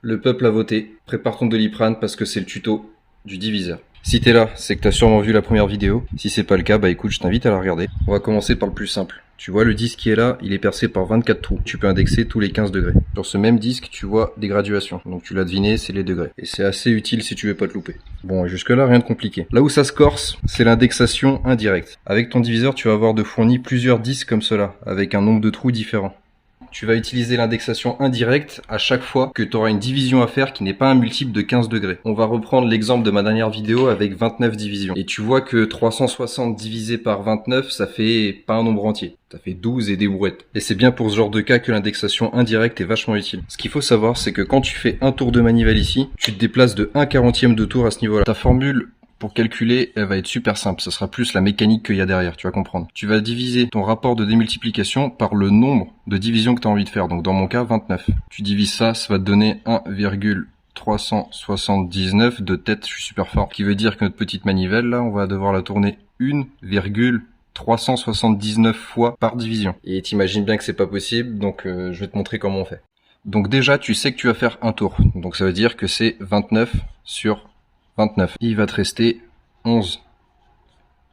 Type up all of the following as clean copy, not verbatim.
Le peuple a voté. Prépare ton Doliprane parce que c'est le tuto du diviseur. Si t'es là, c'est que t'as sûrement vu la première vidéo. Si c'est pas le cas, bah écoute, je t'invite à la regarder. On va commencer par le plus simple. Tu vois le disque qui est là, il est percé par 24 trous. Tu peux indexer tous les 15 degrés. Sur ce même disque, tu vois des graduations. Donc tu l'as deviné, c'est les degrés. Et c'est assez utile si tu veux pas te louper. Bon, jusque là, rien de compliqué. Là où ça se corse, c'est l'indexation indirecte. Avec ton diviseur, tu vas avoir de fourni plusieurs disques comme cela, avec un nombre de trous différents. Tu vas utiliser l'indexation indirecte à chaque fois que tu auras une division à faire qui n'est pas un multiple de 15 degrés. On va reprendre l'exemple de ma dernière vidéo avec 29 divisions. Et tu vois que 360 divisé par 29, ça fait pas un nombre entier. Ça fait 12 et des brouettes. Et c'est bien pour ce genre de cas que l'indexation indirecte est vachement utile. Ce qu'il faut savoir, c'est que quand tu fais un tour de manivelle ici, tu te déplaces de 1/40e de tour à ce niveau-là. Ta formule pour calculer, elle va être super simple. Ce sera plus la mécanique qu'il y a derrière, tu vas comprendre. Tu vas diviser ton rapport de démultiplication par le nombre de divisions que tu as envie de faire. Donc dans mon cas, 29. Tu divises ça, ça va te donner 1,379 de tête, je suis super fort. Qui veut dire que notre petite manivelle, là, on va devoir la tourner 1,379 fois par division. Et t'imagines bien que c'est pas possible, donc je vais te montrer comment on fait. Donc déjà, tu sais que tu vas faire un tour. Donc ça veut dire que c'est 29 sur 29. Il va te rester 11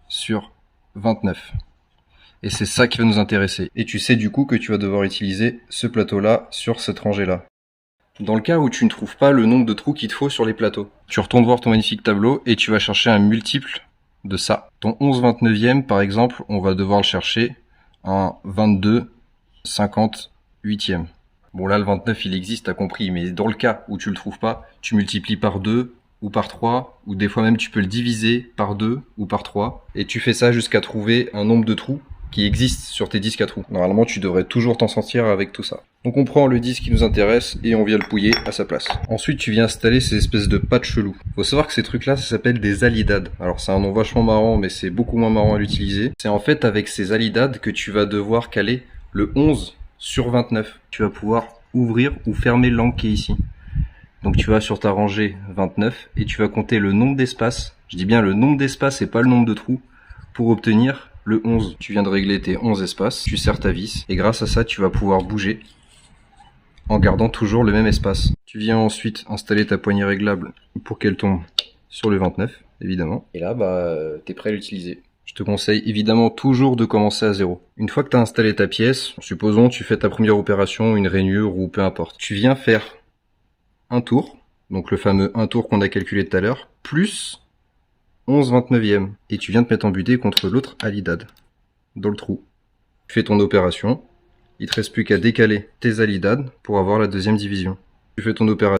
sur 29. Et c'est ça qui va nous intéresser. Et tu sais du coup que tu vas devoir utiliser ce plateau-là sur cette rangée-là. Dans le cas où tu ne trouves pas le nombre de trous qu'il te faut sur les plateaux, tu retournes voir ton magnifique tableau et tu vas chercher un multiple de ça. Ton 11/29e, par exemple, on va devoir le chercher en 22/58e. Bon là, le 29, il existe, t'as compris, mais dans le cas où tu le trouves pas, tu multiplies par 2 ou par 3, ou des fois même tu peux le diviser par 2 ou par 3, et tu fais ça jusqu'à trouver un nombre de trous qui existe sur tes disques à trous. Normalement, tu devrais toujours t'en sortir avec tout ça. Donc on prend le disque qui nous intéresse et on vient le pouiller à sa place. Ensuite, tu viens installer ces espèces de pattes chelous. Faut savoir que ces trucs-là, ça s'appelle des alidades. Alors c'est un nom vachement marrant, mais c'est beaucoup moins marrant à l'utiliser. C'est en fait avec ces alidades que tu vas devoir caler le 11 sur 29. Tu vas pouvoir ouvrir ou fermer l'angle qui est ici. Donc tu vas sur ta rangée 29 et tu vas compter le nombre d'espaces, je dis bien le nombre d'espaces et pas le nombre de trous, pour obtenir le 11. Tu viens de régler tes 11 espaces, tu serres ta vis et grâce à ça tu vas pouvoir bouger en gardant toujours le même espace. Tu viens ensuite installer ta poignée réglable pour qu'elle tombe sur le 29 évidemment. Et là t'es prêt à l'utiliser. Je te conseille évidemment toujours de commencer à 0. Une fois que tu as installé ta pièce, supposons tu fais ta première opération, une rainure ou peu importe. Tu viens faire un tour, donc le fameux un tour qu'on a calculé tout à l'heure, plus 11/29e. Et tu viens de mettre en butée contre l'autre alidade, dans le trou. Tu fais ton opération, il te reste plus qu'à décaler tes alidades pour avoir la deuxième division. Tu fais ton opération.